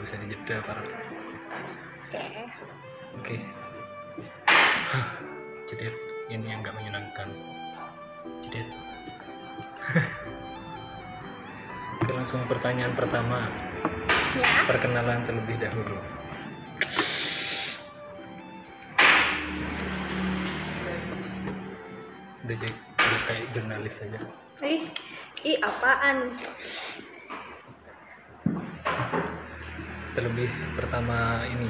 bisa dijeda parah. Oke. Jadi ini yang nggak menyenangkan. Jadi Oke, langsung pertanyaan pertama. Ya. Perkenalan terlebih dahulu. Udah jadi kayak jurnalis aja. Ih apaan? Terlebih pertama ini,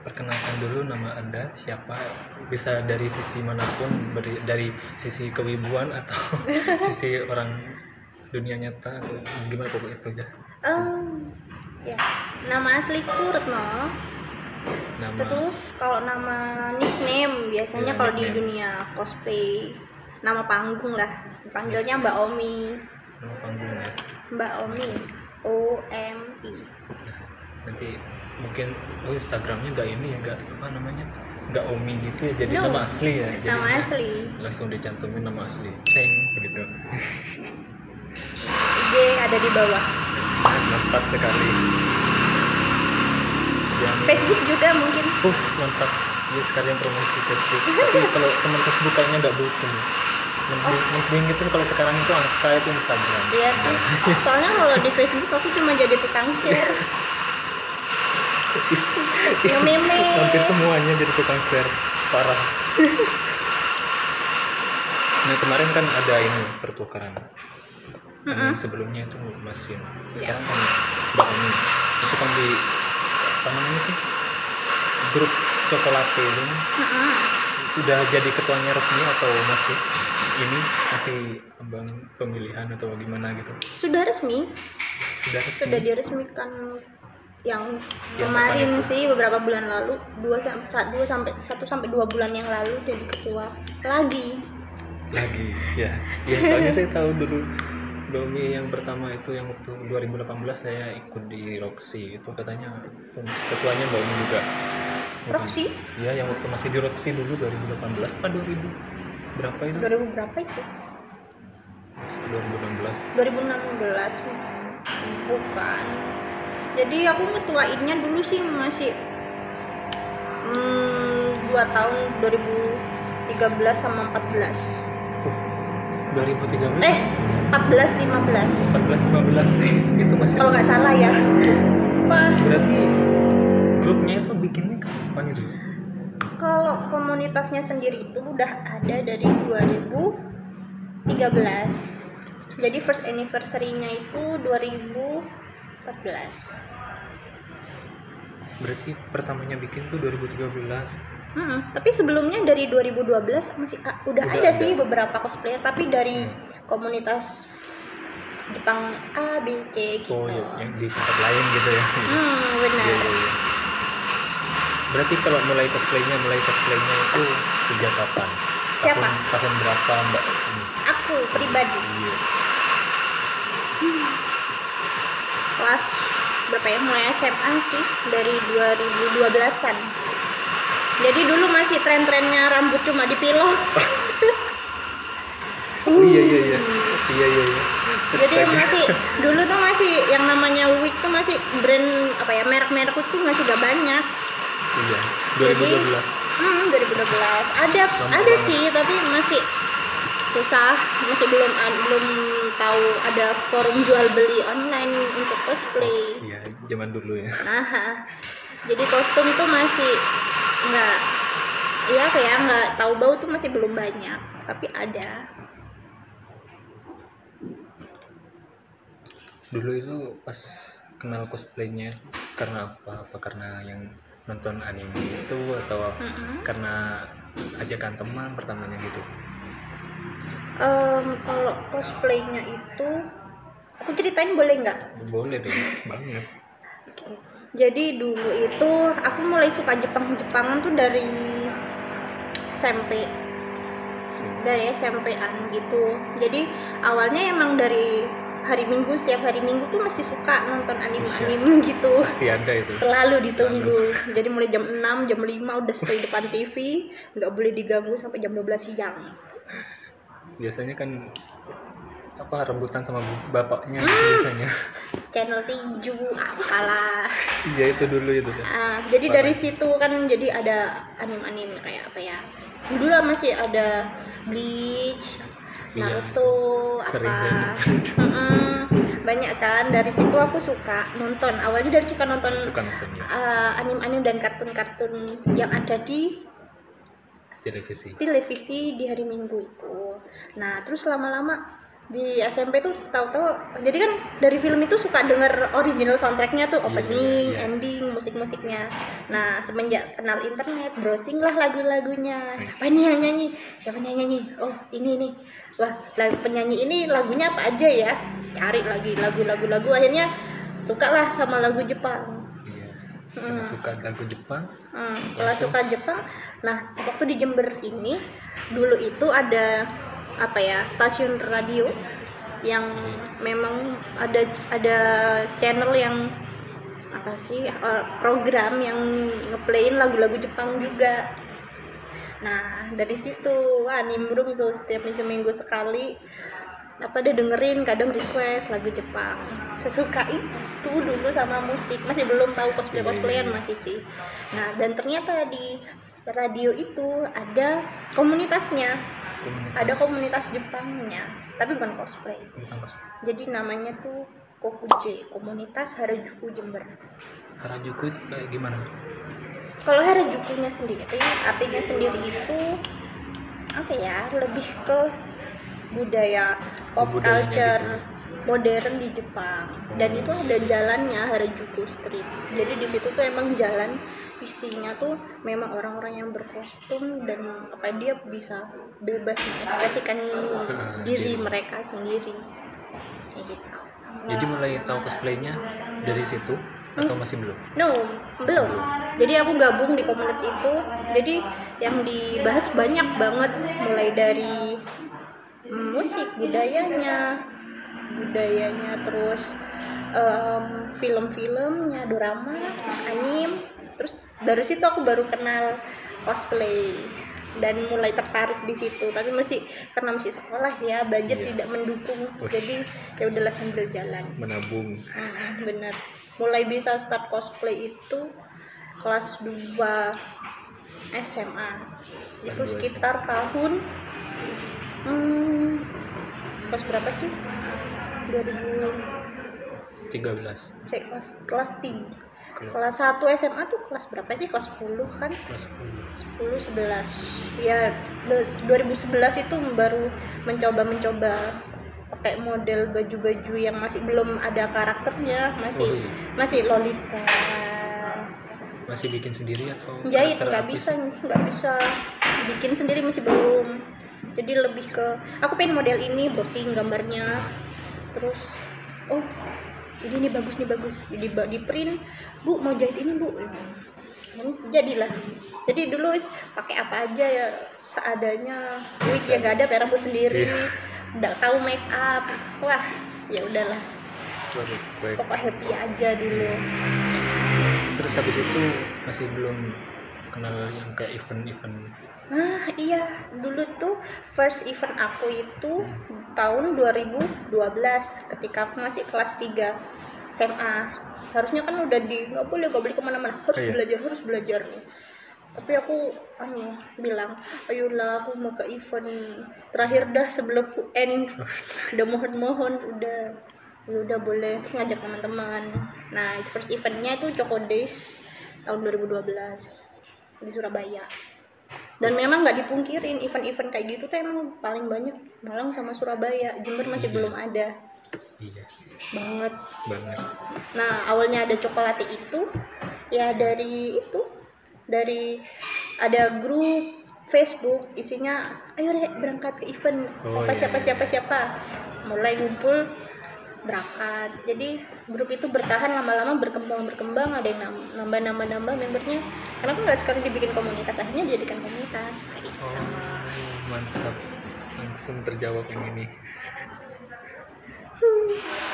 perkenalkan dulu nama Anda siapa, bisa dari sisi manapun, dari sisi kewibuan atau sisi orang dunia nyata atau gimana, pokoknya itu aja. Ya, nama asliku Retno. Nama Terus kalau nama nickname biasanya Ya, kalau di nickname. dunia cosplay nama panggung lah, dipanggilnya Yes. Mbak Omi. nama panggungnya. Mbak Omi, OMI. Nanti mungkin Instagramnya nggak ini ya, nggak namanya, nggak Omi gitu ya, jadi No. nama asli ya. Jadi Nama asli. langsung dicantumin nama asli. Ceng gitu. IG ada di bawah. Mantap sekali. Facebook juga mungkin. Mantap. Ya sekalian promosi Facebook. Tapi kalau teman Facebook kayaknya nggak butuh. Mending itu kalau sekarang itu angka itu Instagram. Iya sih. Soalnya kalau di Facebook aku cuma jadi tukang share. Nge-meme. Hampir semuanya jadi tukang share, parah. Nah kemarin kan ada ini pertukaran. Yang sebelumnya itu masih, sekarang kan Mbak Omi itu kan di apa namanya sih, grup Cokolate itu sudah jadi ketuanya resmi atau masih ambang pemilihan atau gimana gitu? Sudah resmi. Sudah resmi. Sudah diresmikan yang Yang kemarin kapan itu? sih, beberapa bulan lalu, 1 sampai 2 bulan yang lalu jadi ketua lagi ya soalnya saya tahu dulu Mbak Umi yang pertama itu yang waktu 2018 saya ikut di Roxy, itu katanya ketuanya Mbak Umi juga. Roxy. Iya, yang waktu masih di Roxy dulu 2018 apa 2000 berapa itu? 2000 berapa itu? 2016. 2016 bukan. Jadi aku ngetuainnya dulu sih masih 2 tahun, 2013 sama 14. 2013? 14 15. 14 15 itu masih. Kalau nggak salah ya. Apa? Berarti grupnya itu bikinnya kapan itu? Kalau komunitasnya sendiri itu udah ada dari 2013. Jadi first anniversary-nya itu 2014. Berarti pertamanya bikin tuh 2013. Tapi sebelumnya dari 2012 masih udah ada sih beberapa cosplayer, tapi dari komunitas Jepang A, B, C gitu. Oh ya, yang di tempat lain gitu ya. Benar. Iya. Berarti kalau mulai cosplaynya itu sejak kapan? Siapa? Tahun berapa Mbak? Aku pribadi. Yes. Kelas berapa ya? Mulai SMA sih, dari 2012-an. Jadi dulu masih tren-trennya rambut cuma dipilok. Iya. Jadi masih dulu tuh masih yang namanya wig tuh masih brand apa ya, merek-merek itu masih gak banyak. Iya. 2012. Jadi 2012 ada sih, tapi masih susah, masih belum tahu ada forum jual beli online untuk cosplay. Iya, zaman dulu ya. Nah, jadi kostum tuh masih nggak tahu bau tuh masih belum banyak, tapi ada. Dulu itu pas kenal cosplaynya karena apa? Apa karena yang nonton anime itu atau karena ajakan teman pertamanya gitu? Kalau cosplaynya itu aku ceritain boleh nggak? Boleh dong, banget. Oke. Jadi dulu itu aku mulai suka Jepangan tuh dari SMP. Dari SMP-an gitu. Jadi awalnya emang dari hari Minggu, setiap hari Minggu tuh mesti suka nonton anime gitu. Pasti ada itu. Selalu ditunggu. Jadi mulai jam 6, jam 5 udah stay depan TV, nggak boleh diganggu sampai jam 12 siang. Biasanya kan apa rebutan sama bapaknya biasanya. Channel tinju apalah. Iya itu dulu itu kan. Jadi Parah. dari situ kan jadi ada anime kayak apa ya, dulu lah masih ada Bleach, Iya, Naruto, sering apa banget. banyak kan. Dari situ aku suka nonton, awalnya dari suka nonton Suka nonton ya. anime-anime dan kartun-kartun yang ada di televisi di hari Minggu itu. Nah terus lama-lama di SMP tuh tahu-tahu, jadi kan dari film itu suka denger original soundtracknya tuh, opening, Iya. ending, musik-musiknya. Nah semenjak kenal internet, browsing lah lagu-lagunya. Nice. Siapa nih yang nyanyi? Oh ini nih. Wah penyanyi ini lagunya apa aja ya? Cari lagi lagu, akhirnya suka lah sama lagu Jepang. Iya. Karena suka lagu Jepang. Setelah suka Jepang, nah waktu di Jember ini dulu itu ada apa ya, stasiun radio yang memang ada channel yang apa sih, program yang ngeplayin lagu-lagu Jepang juga. Nah dari situ wah nimbrung tuh, setiap seminggu sekali apa dia dengerin, kadang request lagu Jepang. Sesuka itu dulu sama musik, masih belum tahu cosplayan masih sih. Nah dan ternyata di radio itu ada komunitasnya, ada komunitas Jepangnya, tapi bukan cosplay. Jadi namanya tuh Kokuje, komunitas Harajuku Jember. Harajuku itu kayak gimana? Kalau Harajukunya sendiri, artinya sendiri itu apa ya, lebih ke budaya pop culture gitu. modern di Jepang. Dan itu ada jalannya, Harajuku Street. Jadi di situ tuh emang jalan isinya tuh memang orang-orang yang berkostum dan apa, dia bisa bebas mengekspresikan diri mereka sendiri. Kayak gitu. Jadi mulai tahu cosplaynya dari situ atau masih belum? No, belum. Jadi aku gabung di komunitas itu. Jadi yang dibahas banyak banget, mulai dari musik, budayanya, terus film-filmnya, drama, anime. Terus dari situ aku baru kenal cosplay dan mulai tertarik di situ. Tapi karena masih sekolah ya, budget tidak mendukung. Jadi ya udahlah sambil jalan. Menabung. Bener. Mulai bisa start cosplay itu kelas 2 SMA. Itu sekitar tahun kelas berapa sih? 2013. Kelas 3. Kelas 1 SMA tuh kelas berapa sih? Kelas 10 kan? Kelas 10, 11. Ya 2011 itu baru mencoba pakai model baju-baju yang masih belum ada karakternya, masih Lolita. Masih bikin sendiri atau jahit? Nggak bisa bikin sendiri, masih belum. Jadi lebih ke aku pengen model ini, browsing gambarnya, terus oh ini bagus di print, Bu mau jahit ini Bu, jadilah. Jadi dulu pakai apa aja ya seadanya, wig ya gak ada, pakai rambut sendiri, nggak tahu make up, wah ya udahlah, pokok happy aja dulu. Terus habis itu masih belum kenal yang kayak event-event. Nah iya, dulu tuh first event aku itu tahun 2012 ketika aku masih kelas 3 SMA. Harusnya kan udah nggak boleh kemana-mana, harus belajar nih. Tapi aku bilang, ayolah aku mau ke event terakhir dah sebelum UN, udah mohon udah boleh. Terus ngajak teman-teman. Nah first eventnya itu Choco Days tahun 2012 di Surabaya. Dan memang nggak dipungkirin, event-event kayak gitu tuh emang paling banyak Malang sama Surabaya. Jember masih belum ada. Iya. Banget. Nah awalnya ada Cokolate itu ya dari ada grup Facebook isinya, ayo Rek berangkat ke event, siapa, mulai ngumpul berangkat. Jadi grup itu bertahan, lama-lama berkembang, ada yang nambah membernya. Kenapa nggak sekarang dibikin komunitas, akhirnya dijadikan komunitas gitu. Mantap, langsung terjawab yang ini.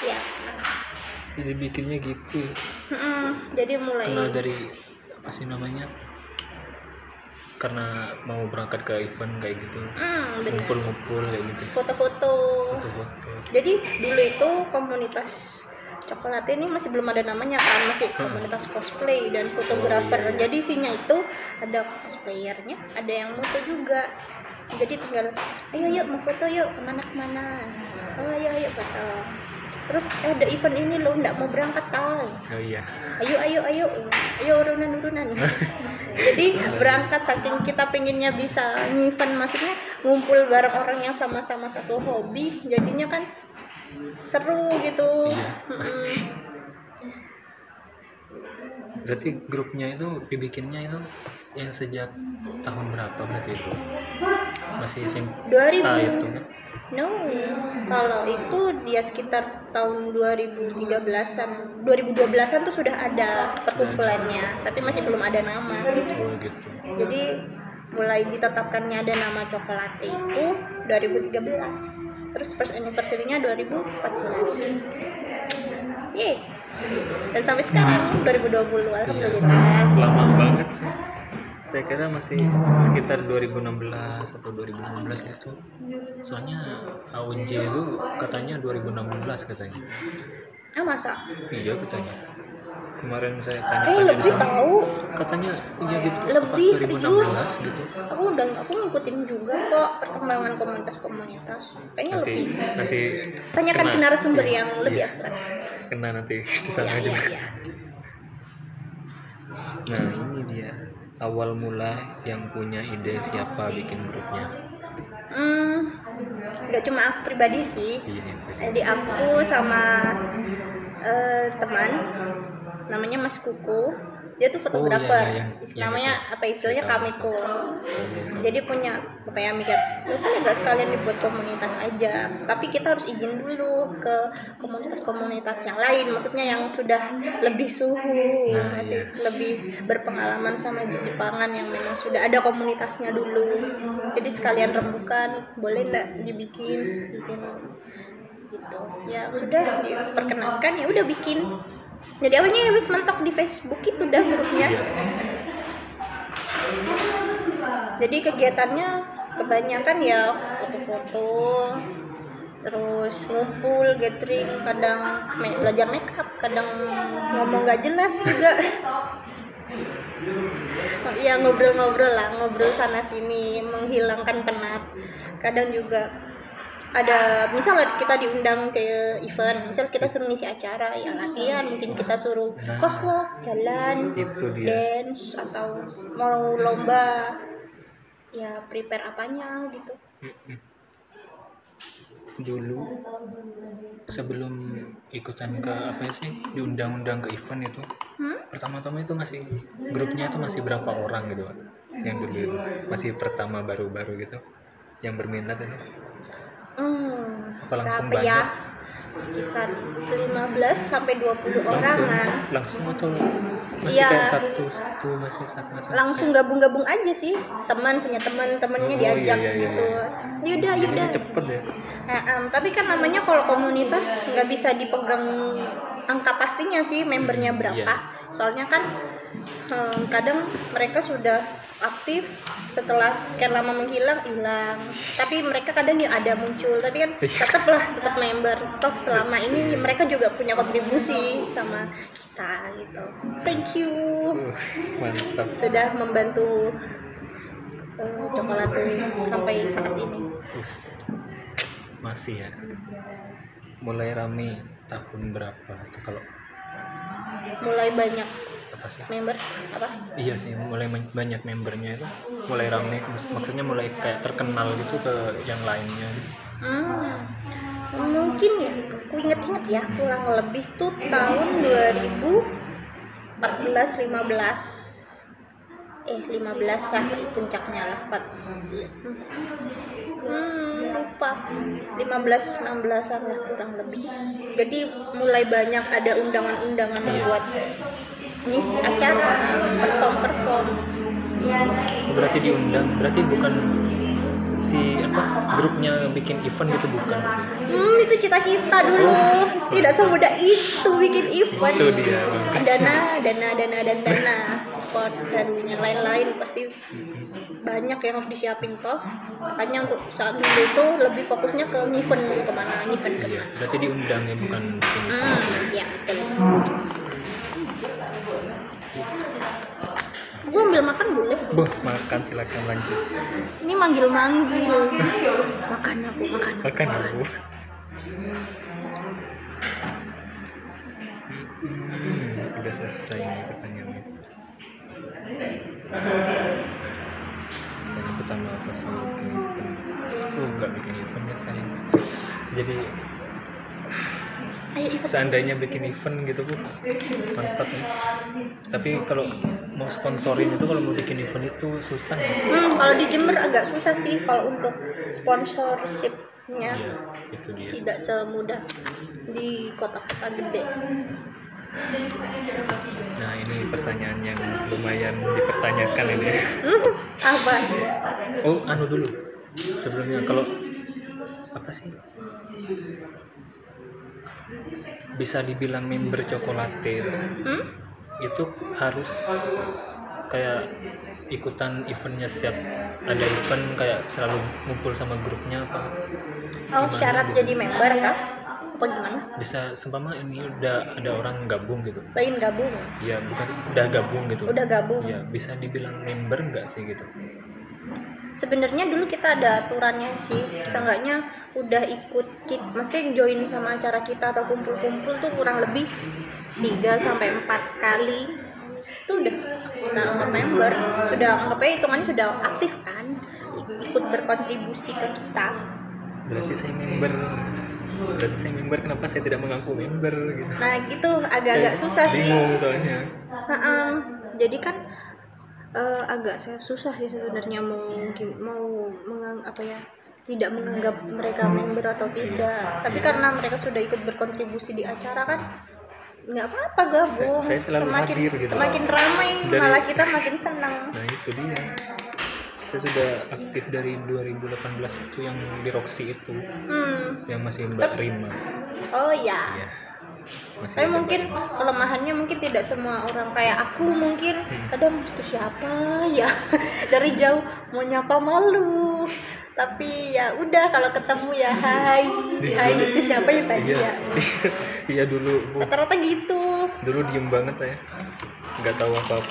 Ya jadi bikinnya gitu. jadi mulai Kenal dari apa sih namanya, karena mau berangkat ke event kayak gitu, benar. ngumpul-ngumpul kayak gitu, Foto-foto. foto-foto. Jadi dulu itu komunitas coklat ini masih belum ada namanya kan, masih komunitas cosplay dan fotografer. Oh, iya. Jadi isinya itu ada cosplayernya, ada yang foto juga. Jadi tinggal ayo yuk mau foto yuk kemana, oh ayo foto. Terus ada event ini loh, nggak mau berangkat tau. Oh iya. Ayo urunan. Jadi berangkat saking kita pengennya bisa event, maksudnya ngumpul bareng orang yang sama-sama satu hobi, jadinya kan seru gitu. Iya, pasti. Berarti grupnya itu dibikinnya itu yang sejak tahun berapa berarti itu? Masih SMP 2000. itu kan? No, kalau itu dia sekitar tahun 2013-an, 2012-an tuh sudah ada perkumpulannya, tapi masih belum ada nama. Oh gitu. Jadi mulai ditetapkannya ada nama Cokolate itu 2013. Terus first anniversary-nya 2014. Yeay. Dan sampai sekarang 2020 Iya. alhamdulillah. Lama banget sih. Saya kira masih sekitar 2016 atau 2016 gitu. Soalnya AUJ itu katanya 2016 katanya. Ah masa? Iya katanya. Kemarin saya tanya-tanya di Lebih sana. tahu. Katanya iya gitu. Lebih apa, 2016 gitu. Aku ngikutin juga kok perkembangan komunitas. Kayaknya Nanti lebih. Tanyakan kena- ke narasumber yang iya, lebih iya. akurat. Kena nanti di sana juga. Iya. Nah ini dia awal mula yang punya ide siapa bikin grupnya. Nggak cuma aku pribadi sih. Iya itu. Jadi aku sama teman namanya Mas Kuku. Dia tuh fotografer. iya. Namanya apa istilahnya Tahu. Kamiko. Jadi punya apa ya, mikir kan nggak sekalian dibuat komunitas aja, tapi kita harus izin dulu ke komunitas-komunitas yang lain, maksudnya yang sudah lebih suhu, Nah, masih lebih berpengalaman sama Jepangan yang memang sudah ada komunitasnya dulu. Jadi sekalian rembukan, boleh nggak dibikin izin gitu. Ya sudah diperkenalkan, ya udah bikin. Jadi awalnya habis mentok di Facebook itu dah grupnya. Iya. Jadi kegiatannya kebanyakan ya foto-foto, terus ngumpul, gathering, kadang belajar make up, kadang ngomong gak jelas juga. Ya ngobrol-ngobrol lah, ngobrol sana sini, menghilangkan penat. Kadang juga ada misalnya kita diundang ke event, misal kita suruh ngisi acara ya latihan, mungkin kita suruh cosplay, jalan, Itu dia. dance, atau mau lomba ya prepare apanya gitu. Dulu sebelum ikutan ke apa sih diundang-undang ke event itu, pertama-tama itu masih grupnya itu masih berapa orang gitu Pak? Yang dulu itu masih pertama baru-baru gitu yang berminat itu. Apa langsung Berapa banyak? ya? Sekitar 15 sampai 20 orangan. Langsung atau masih Iya. kayak satu masih Langsung gabung-gabung aja sih, teman punya teman-temannya Oh, diajak iya. gitu. Yaudah. Jadinya cepet ya. Tapi kan namanya kalau komunitas nggak bisa dipegang angka pastinya sih membernya berapa. Iya. Soalnya kan kadang mereka sudah aktif, setelah sekian lama menghilang hilang. Tapi mereka kadang ya ada muncul, tapi kan tetap member. Toh selama ini mereka juga punya kontribusi sama kita gitu. Thank you. Mantap. Sudah membantu Cokolate sampai saat ini. Masih ya. Mulai rame tahun berapa itu kalau Mulai banyak apa sih? member apa? Iya sih, mulai banyak membernya itu mulai rame, maksudnya mulai kayak terkenal gitu ke yang lainnya. Mungkin ya, aku inget-inget ya, kurang lebih tuh tahun 2014-15 15 sampai puncaknya lah, lupa 15-16an lah kurang lebih. Jadi mulai banyak ada undangan-undangan buat ngisi acara, perform. Berarti diundang, berarti bukan si grupnya bikin event gitu, bukan? Itu cita-cita dulu. Tidak semudah itu bikin event. Itu dia. Dana, support dan yang lain-lain pasti banyak yang harus disiapin toh. Makanya untuk saat dulu itu lebih fokusnya ke event kemana. Iya, berarti diundang ya, bukan bikin event. Iya betul. Gue ambil makan boleh? Boh, makan, silakan lanjut. Ini manggil-manggil. Makan aku. Makan aku. Udah selesai nih pertanyaannya. Pertanyaan pertama apa sih bikin event? Nggak bikin event ya saya. Jadi Ayo event. seandainya bikin event gitu Bu, mantap nih. Tapi kalau mau sponsorin itu, kalau mau bikin event itu susah ya? Kalau di Jember agak susah sih kalau untuk sponsorshipnya. Iya, itu dia. Tidak semudah di kota-kota gede. Nah, ini pertanyaan yang lumayan dipertanyakan ini. Apa? Oh, anu dulu. Sebelumnya kalau apa sih? Bisa dibilang member Cokolate itu harus kayak ikutan eventnya, setiap ada event kayak selalu ngumpul sama grupnya apa? Oh, Gimana syarat gitu? jadi member kah? Apa gimana? Bisa seumpama ini udah ada orang gabung gitu. Pengen gabung? Ya, bukan udah gabung gitu. Udah gabung. Ya, bisa dibilang member nggak sih gitu? Sebenarnya dulu kita ada aturannya sih, seenggaknya udah ikut maksudnya join sama acara kita atau kumpul-kumpul tuh kurang lebih 3-4 kali itu udah kita anggap member, sudah anggapnya hitungannya sudah aktif kan, ikut berkontribusi ke kita. Berarti saya member, kenapa saya tidak mengaku member gitu? Nah gitu agak-agak susah sih. Bingung soalnya. Jadi kan agak susah sih sebenarnya tidak menganggap mereka member atau tidak. Tapi karena mereka sudah ikut berkontribusi di acara kan, nggak apa-apa gabung. Saya selalu hadir gitu. Semakin ramai malah kita makin senang. Nah itu dia. Saya sudah aktif dari 2018 itu yang di Roxy itu, yang masih Mbak Rima. Oh ya. Iya. Tapi mungkin kelemahannya mungkin tidak semua orang kayak aku mungkin kadang itu siapa ya dari jauh mau nyapa malu, tapi ya udah kalau ketemu ya hai itu siapa ya tadi ya. Iya dulu rata-rata gitu. Dulu diem banget saya, nggak tahu apa-apa.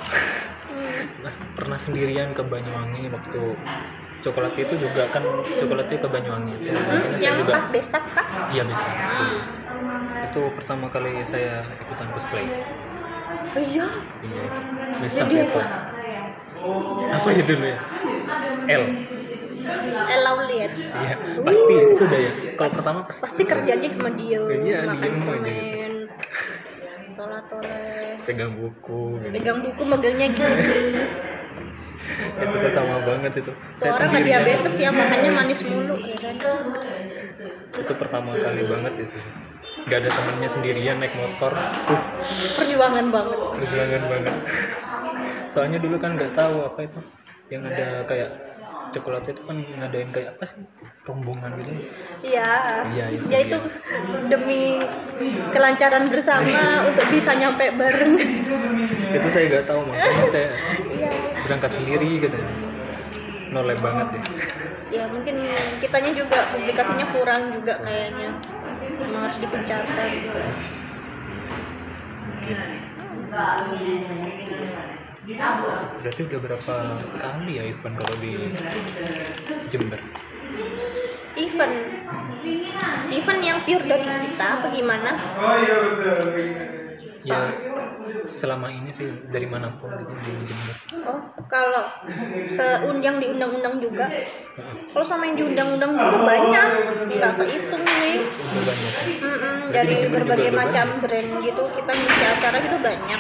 Mas pernah sendirian ke Banyuwangi waktu Cokolate itu juga kan, Cokolate ke Banyuwangi itu. Yang juga, Besak kah? Iya Besak. Itu pertama kali saya ikutan cosplay. Oh iya? Iya. Besak Jadi itu. Apa ya dulu ya? L Lauliet. Iya, pasti itu udah ya. Kalau pertama pasti kerjanya cuma diem. Iya, makan diem aja. permen, tolak-tolak. Pegang buku. Gitu. Pegang buku megangnya gini. Itu pertama banget itu. Tuh orang nggak diabetes ya, makannya manis mulu ya kan. Itu pertama kali banget ya sih. Gak ada temennya, sendirian naik motor. Perjuangan banget. Soalnya dulu kan nggak tahu apa itu yang ada kayak Cokolate itu kan ngadain kayak apa sih, rombongan gitu. Iya. Itu ya itu demi kelancaran bersama untuk bisa nyampe bareng. Itu saya nggak tahu, makanya saya berangkat sendiri gitu. Nolep banget sih. Ya mungkin kitanya juga publikasinya kurang juga kayaknya, memang harus dikencarkan gitu. Berarti udah berapa kali ya event kalau di Jember? Event yang pure dari kita apa gimana? Ya selama ini sih dari manapun gitu di Jember. Oh kalau yang diundang-undang juga. Kalau sama yang diundang-undang juga banyak, nggak kehitung nih. Banyak. Dari berbagai macam brand gitu kita ngisi acara gitu banyak.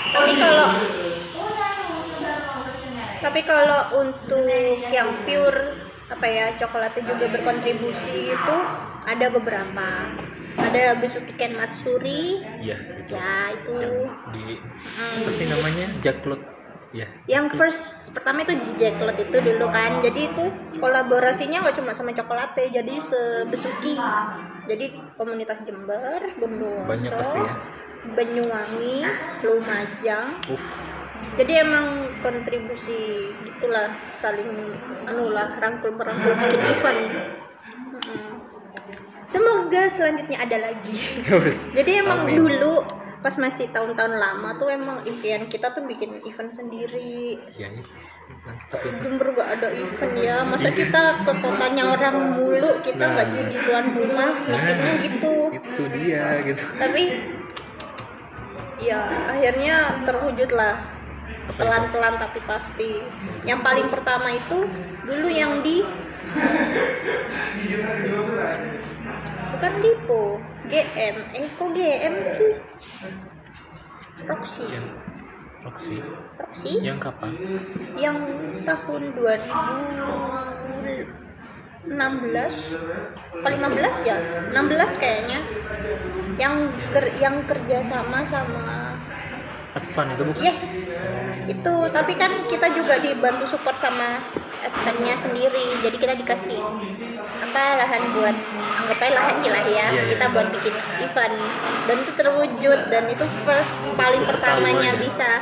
Tapi kalau untuk yang pure apa ya, Cokolate juga berkontribusi itu ada beberapa. Ada Besuki Ken Matsuri. Iya, itu. Ya, itu. Di apa sih namanya? Jacklot. Ya. Yang pertama itu di Jacklot itu dulu kan. Jadi itu kolaborasinya nggak cuma sama Cokolate, jadi Besuki. Jadi komunitas Jember, Bondowoso, banyak pasti ya. Banyuwangi, Lumajang. Jadi emang kontribusi gitulah, saling rangkul merangkul bikin event. Semoga selanjutnya ada lagi. Jadi emang Amin. dulu pas masih tahun-tahun lama tuh emang impian kita tuh bikin event sendiri. Ya itu mantap itu. Jember gak ada event ya, masa kita ke kotanya orang mulu, kita nggak jadi tuan rumah, mikirnya gitu. Itu dia gitu. Tapi ya akhirnya terwujud lah, pelan-pelan tapi pasti. Yang paling pertama itu dulu yang di bukan Lipo, GM. Kok GM sih? Roxy. Roxy. Roxy? Yang kapan? Yang tahun 2016 apa 15 ya? 16 kayaknya. Yang kerja sama Advan itu bukan? Yes, itu. Tapi kan kita juga dibantu support sama advannya sendiri. Jadi kita dikasih lahan buat, anggap aja lahan lah ya. Iya. Kita buat bikin event dan itu terwujud, dan itu paling pertamanya bisa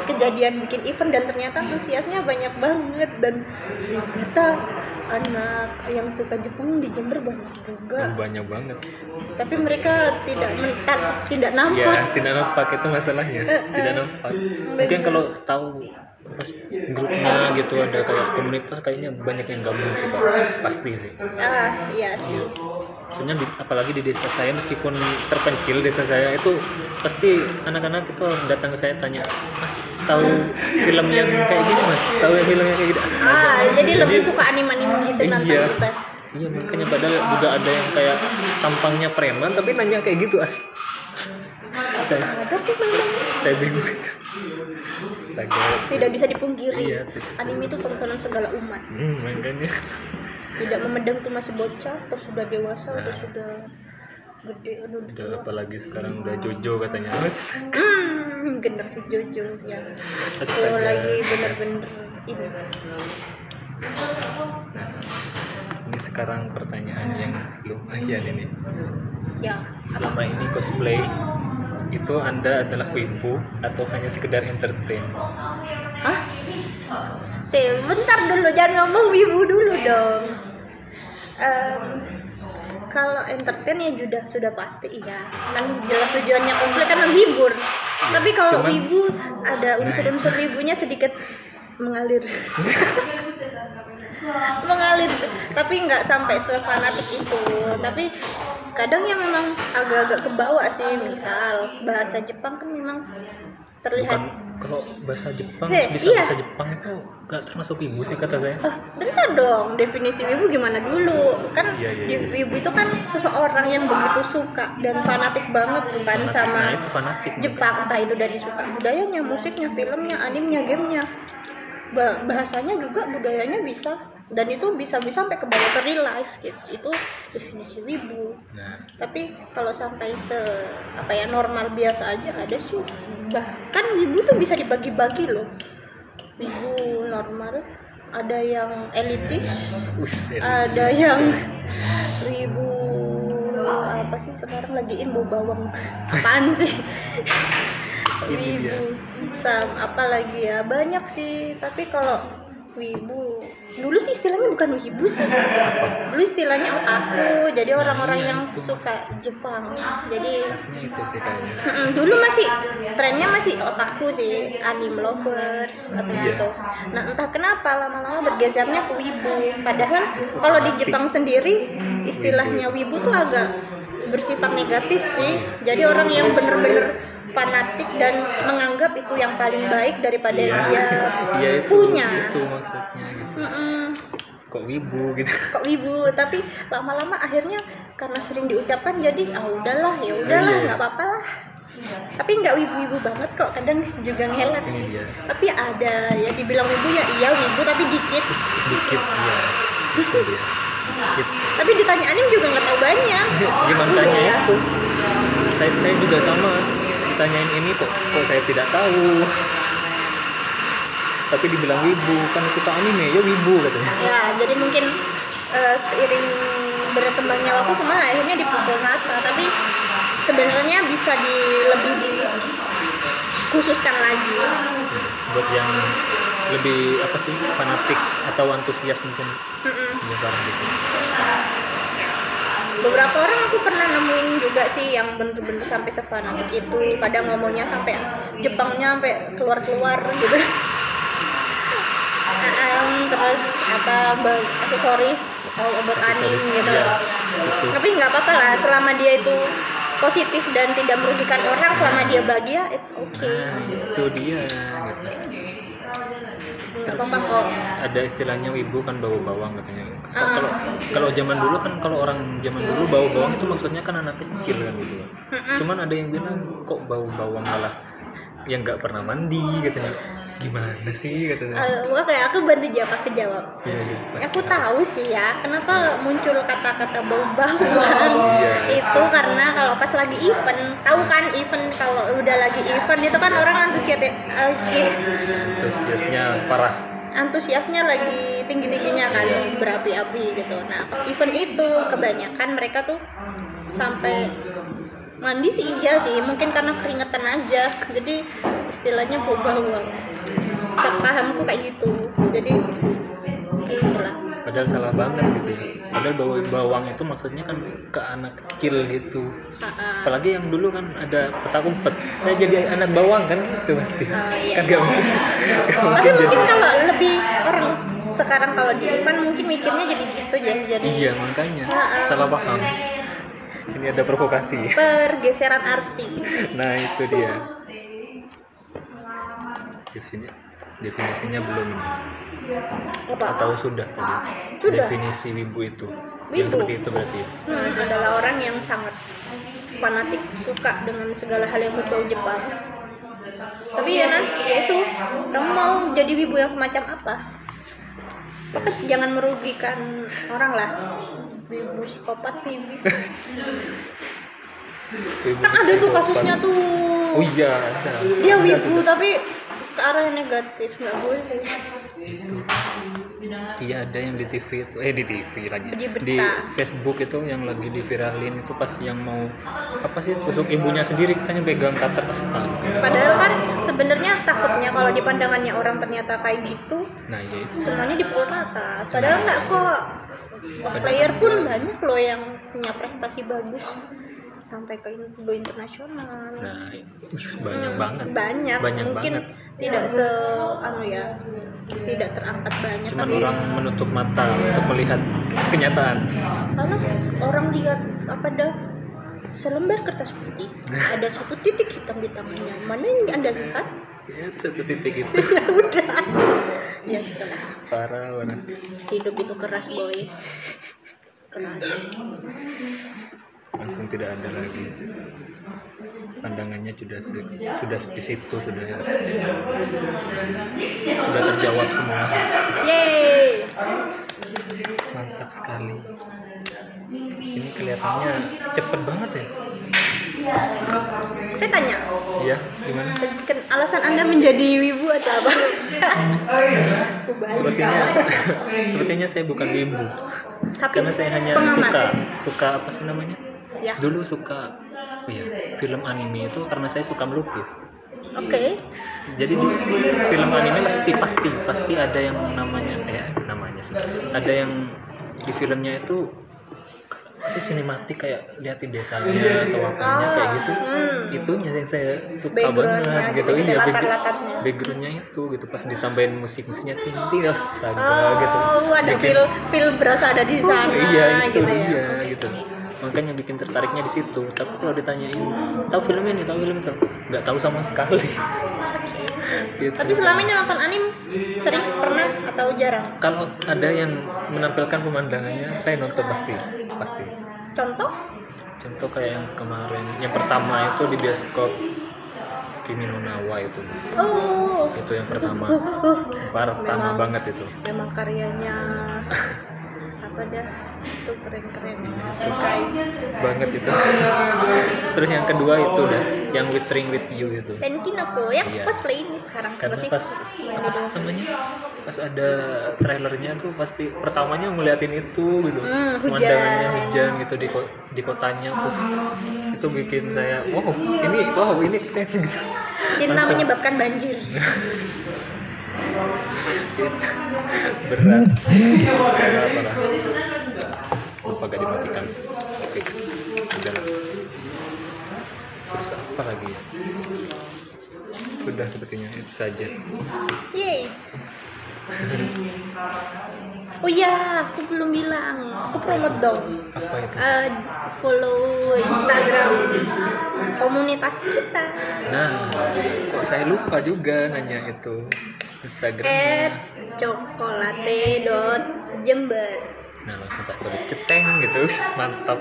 kejadian bikin event, dan ternyata antusiasnya banyak banget, dan ternyata anak yang suka Jepang di Jember banyak juga. Banyak banget. Tapi mereka tidak nampak. Ya, tidak nampak itu masalahnya. Tidak nampak. Mungkin kalau tahu pas grupnya gitu ada kayak komunitas, kayaknya banyak yang gabung sih Pak. Pasti sih. Iya sih. Soalnya apalagi di desa saya, meskipun terpencil desa saya itu, pasti anak-anak itu datang ke saya tanya, Mas tahu film yang kayak gini Mas? Tahu yang film yang kayak gini? Jadi lebih suka anime-anime gitu nonton iya. kita. Iya, makanya padahal juga ada yang kayak tampangnya preman tapi nanya kayak gitu saya bingung itu. Astaga. Tidak bisa dipungkiri. Iya, Anime itu tontonan segala umat. Makanya. Tidak memandang tuh masih bocah atau sudah dewasa atau sudah gede. Udah apalagi sekarang udah Jojo katanya Mas. Generasi Jojo yang Astaga. lagi bener-bener ini. Nah, ini sekarang pertanyaan yang lumayan ini. Ya. Selama ini cosplay itu Anda adalah wibu atau hanya sekedar entertain? Hah? Sebentar dulu, jangan ngomong wibu dulu dong. Kalau entertain ya sudah pasti iya. Kan jelas tujuannya cosplay kan menghibur. Tapi kalau wibu ada unsur-unsur wibunya sedikit mengalir. Tapi nggak sampai sefanatik itu. Tapi kadang ya memang agak-agak kebawa sih. Misal bahasa Jepang kan memang terlihat. Kalau bahasa Jepang, Iya. Bahasa Jepang itu nggak termasuk wibu sih kata saya. Bentar dong, definisi wibu gimana dulu? Kan Iya. wibu itu kan seseorang yang begitu suka dan fanatik banget bukan sama itu fanatik Jepang. Entah itu dari suka budayanya, musiknya, filmnya, animenya, gamenya, bahasanya juga, budayanya bisa. Dan itu bisa sampai ke bawah ke real life gitu. Itu definisi wibu. Tapi kalau sampai normal biasa aja ada sih. Bahkan wibu tuh bisa dibagi-bagi loh. Wibu normal, ada yang elitis, ada yang wibu apa sih sekarang lagi bau bawang, apaan sih? Wibu apa lagi ya, banyak sih. Tapi kalau wibu dulu sih istilahnya bukan wibu sih, dulu istilahnya otaku. Jadi orang-orang yang suka Jepang. Jadi itu sih kayaknya. Dulu masih trennya masih otaku sih, anime lovers atau gitu. Nah entah kenapa lama-lama bergesernya ke wibu. Padahal kalau di Jepang sendiri istilahnya wibu tuh agak bersifat negatif sih. Jadi orang yang bener-bener fanatik dan menganggap itu yang paling baik daripada dia punya. Itu maksudnya gitu. Kok wibu gitu. Kok wibu, tapi lama-lama akhirnya karena sering diucapkan jadi udahlah, nggak apa-apa lah. Tapi nggak wibu-wibu banget kok, kadang juga ngelak sih. Tapi ada ya dibilang wibu ya iya wibu tapi dikit iya. Itu dia. Dikit. Tapi ditanya anime juga nggak tahu banyak. Gimana tanya itu? Saya juga sama. Ditanyain ini kok saya tidak tahu. Tapi dibilang wibu, kan suka anime ya wibu katanya. Ya, jadi mungkin seiring berkembangnya waktu semua akhirnya dipukul rata. Tapi sebenarnya bisa lebih dikhususkan lagi. buat yang lebih apa sih, fanatik atau antusias mungkin penyebaran gitu. Beberapa orang aku pernah nemuin juga sih yang bener-bener sampai sefanatik itu, kadang ngomongnya sampai Jepangnya sampai keluar-keluar gitu. Terus aksesoris obat anim gitu. Ya, gitu. Tapi nggak apa-apa lah selama dia itu positif dan tidak merugikan orang, selama dia bahagia it's okay. Nah, itu dia gitu. Nggak apa-apa kok. Ada istilahnya wibu kan bau bawang katanya. Kalau zaman dulu kan, kalau orang zaman dulu bau bawang itu maksudnya kan anak kecil kan gitu. Cuman ada yang bilang kok bau bawang malah yang nggak pernah mandi katanya. Gimana sih katanya? Kayak aku bantu jawab, aku jawab. Iya, Aku tahu sih ya kenapa muncul kata-kata bau bawang. Itu karena kalau pas lagi event, tahu kan event kalau udah lagi event itu kan orang antusiasnya parah. Antusiasnya lagi tinggi-tingginya kan, berapi-api gitu. Nah pas event itu kebanyakan mereka tuh sampai mandi sih iya sih, mungkin karena keringetan aja, jadi istilahnya bau bawang. Sepahamku kayak gitu, jadi gitulah. Padahal salah banget gitu ya. Padahal bau bawang itu maksudnya kan ke anak kecil gitu. Apalagi yang dulu kan ada peta umpet. Saya jadi anak bawang kan gitu pasti. Iya. Kan gak mungkin. Tapi mungkin kalau lebih orang sekarang kalau di event mungkin mikirnya jadi gitu ya, jadi. Iya makanya salah paham. Ini ada provokasi. Pergeseran arti. Nah itu dia. Definisinya belum ini. Atau sudah tadi? Sudah. Definisi wibu itu. Wibu. Yang seperti itu berarti ya? Adalah orang yang sangat fanatik, suka dengan segala hal yang berbau Jepang. Tapi ya itu, kamu mau jadi wibu yang semacam apa? Tapi jangan merugikan orang lah. Wibu psikopat wibu. Kan ada tuh kasusnya tuh. Oh iya ada. Dia wibu tapi ke arah yang negatif, nggak boleh. Iya ada yang di TV itu, di TV lagi. Di Facebook itu yang lagi diviralin itu pas yang mau apa sih tusuk ibunya sendiri, katanya pegang cutter astaga. Padahal kan sebenarnya takutnya kalau di pandangannya orang ternyata kayak gitu. Nah iya itu. Semuanya dipukul rata. Padahal nggak kok. Cosplayer pun banyak loh yang punya prestasi bagus sampai ke go internasional. Nah banyak banget. Banyak mungkin banget. Tidak tidak terangkat banyak. Cuman tapi orang menutup mata untuk melihat kenyataan. Karena orang lihat apa dah selembar kertas putih, ada satu titik hitam di tangannya. Mana yang Anda lihat? Ya, satu titik itu. Ya udah. Ya sudah. Parah. Hidup itu keras boy. Keras. Langsung tidak ada lagi. Pandangannya sudah di situ, sudah terjawab semua. Yeay. Mantap sekali. Ini kelihatannya cepet banget ya. Saya tanya. Iya, gimana? Alasan Anda menjadi wibu atau apa? Sepertinya saya bukan wibu. Tapi karena saya hanya suka apa sih namanya? Ya. Dulu suka film anime itu karena saya suka melukis. Oke. Jadi di film anime pasti ada yang namanya sih. Ada yang di filmnya itu sinematik kayak liatin desanya atau apanya kayak gitu. Itunya yang saya suka banget gitu. Iya, backgroundnya itu gitu, pas ditambahin musiknya tinggi astaga gitu. Ada feel berasa ada di sana. Iya itu gitu dia ya. gitu. Makanya bikin tertariknya di situ. Tapi kalau ditanyain tahu film ini, nggak tahu sama sekali. Gitu. Tapi selama ini nonton anime sering, pernah atau jarang? Kalau ada yang menampilkan pemandangannya, saya nonton pasti. Contoh Kayak yang kemarin, yang pertama itu di bioskop Kimi no Na wa itu. Oh. Itu yang pertama. Pertama banget itu. Memang karyanya apa dah? Itu keren-keren. Sukai banget itu. Terus yang kedua itu dah, yang Withering with You itu. Tenkin aku yang Iya. cosplay ini sekarang. Karena pas apa sih namanya? Pas ada trailernya tuh pasti pertamanya ngeliatin itu gitu. Pemandangannya hujan gitu di kotanya tuh. Itu bikin saya wow ini keren gitu. Cinta Langsung. menyebabkan banjir. Berat. Parah. Lupa gak dimatikan. Fix. Udahlah. Terus apa lagi ya? Sudah sepertinya itu saja. Yeay. Oh iya, aku belum bilang. Aku promote dong. Apa itu? Follow Instagram komunitas kita. Nah, kok saya lupa juga nanya itu Instagramnya. @cocolate.jember. Nah, langsung tak tulis ceteng gitu. Mantap.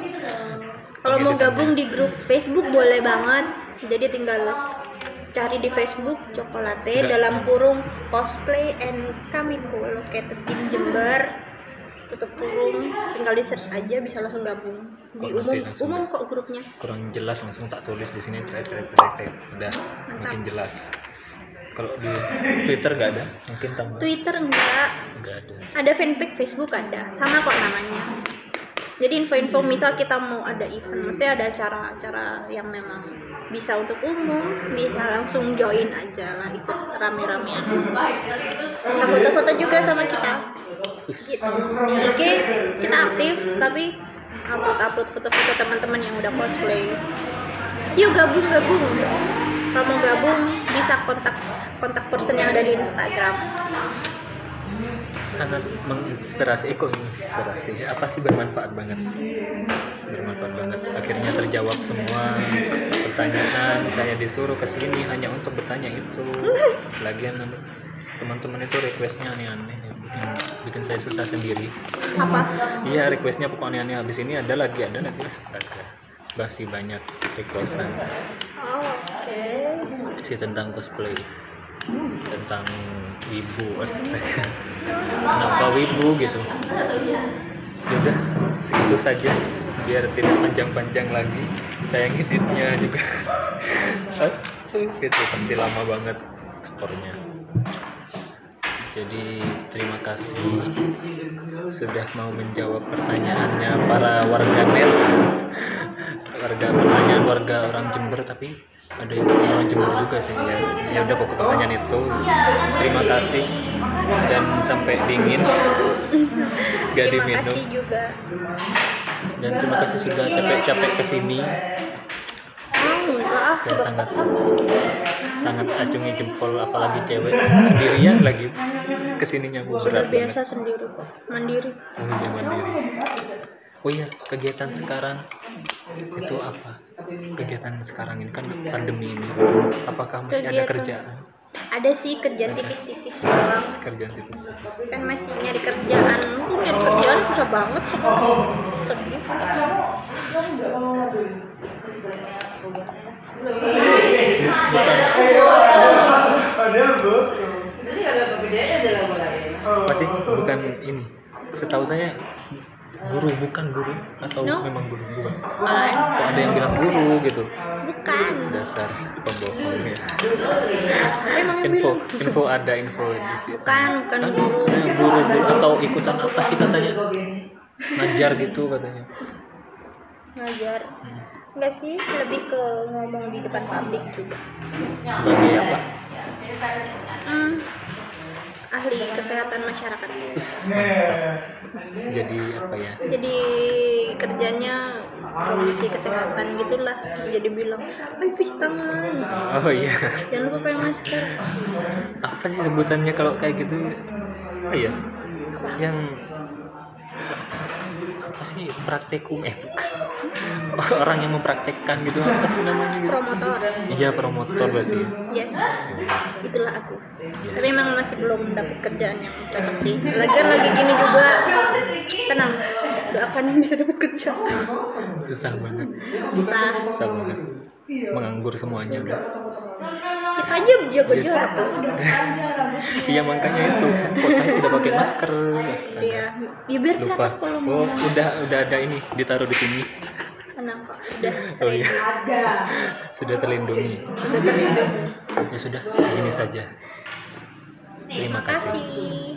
Kalau mau Pengeditannya. gabung di grup Facebook boleh banget. Jadi tinggal cari di Facebook Cocolate Enggak. dalam kurung cosplay and kamiko located in Jember, tutup kurung, tinggal di search aja bisa langsung gabung. Di Kok nanti umum langsung umum kok grupnya. Kurang jelas langsung tak tulis di sini udah Mantap. makin jelas. Kalau di Twitter gak ada, mungkin tambah. Twitter enggak, Nggak ada. ada fanpage Facebook ada, sama kok namanya. Jadi info-info misal kita mau ada event, mesti ada acara-acara yang memang bisa untuk umum, bisa langsung join aja lah, ikut rame-ramean. Bisa foto-foto juga sama kita. Gitu. Di IG kita aktif, tapi upload foto-foto teman-teman yang udah cosplay. Yuk gabung. Kalau mau gabung bisa kontak person yang ada di Instagram. Sangat menginspirasi, inspirasi. Apa sih bermanfaat banget. Akhirnya terjawab semua pertanyaan. Saya disuruh ke sini hanya untuk bertanya itu. Lagian teman-teman itu requestnya aneh-aneh, bikin saya susah sendiri. Apa? Iya, requestnya pokoknya aneh. Habis ini ada lagi astaga. Masih banyak requestan. Oh, oke. Sih tentang cosplay, tentang wibu, astaga. Kenapa wibu gitu? Udah segitu saja biar tidak panjang-panjang lagi. Saya ngeditnya juga gitu pasti lama banget spornya. Jadi terima kasih sudah mau menjawab pertanyaannya para warganet, warga orang Jember, tapi ada yang orang Jember juga sih ya. Ya udah pokok pertanyaan itu. Terima kasih dan sampai dingin gak Terima diminum. kasih juga. Dan terima kasih sudah capek-capek kesini. Enggak. Saya sangat acungi jempol, apalagi cewek sendirian lagi kesininya Sudah berat biasa banget. sendiri kok, mandiri. Oh iya, mandiri. Oh iya, kegiatan sekarang itu apa? Kegiatan sekarang ini kan pandemi ini, apakah masih ada Kegiatan. kerjaan? Ada sih kerjaan tipis-tipis doang. Kerjaan itu? Kan masih nyari kerjaan. Nyari kerjaan susah banget sekarang. Sedih. Masih bukan ini. Setahu saya bukan guru atau No. memang guru bukan? Bukan. Kok ada yang bilang guru gitu? Bukan. Dasar pembohong ya. Emang yang bilang Info ada info di situ. bukan guru. Guru atau ikutan apa sih katanya? Ngajar gitu katanya. Ngajar. Enggak sih, lebih ke ngomong di depan publik juga. Sebagai apa? Ahli kesehatan masyarakat. Us, mantap. Jadi apa ya? Jadi kerjanya promosi kesehatan gitulah. Jadi bilang, ayo cuci tangan, Oh iya. jangan lupa pakai masker. Apa sih sebutannya kalau kayak gitu? Oh iya. Yang apa sih praktikum orang yang mempraktekkan gitu, apa sih namanya gitu? Promotor. Iya, promotor berarti. Yes, itulah aku. Ya. Tapi emang masih belum dapat kerjaan yang cocok sih. Lagian lagi gini juga, tenang, doakan bisa dapat kerja. Susah banget. Susah. Banget. Menganggur semuanya udah. Kita aja jaga jarak. Iya, makanya itu. Kok saya tidak pakai masker? Astaga. Iya, ya biar Lupa. kelihatan kalau Oh, mau. udah ada ini ditaruh di sini. Tenang kok, udah Oh iya. ready. Sudah terlindungi. Sudah terlindungi. Ya sudah, segini saja. Terima kasih. Terima kasih.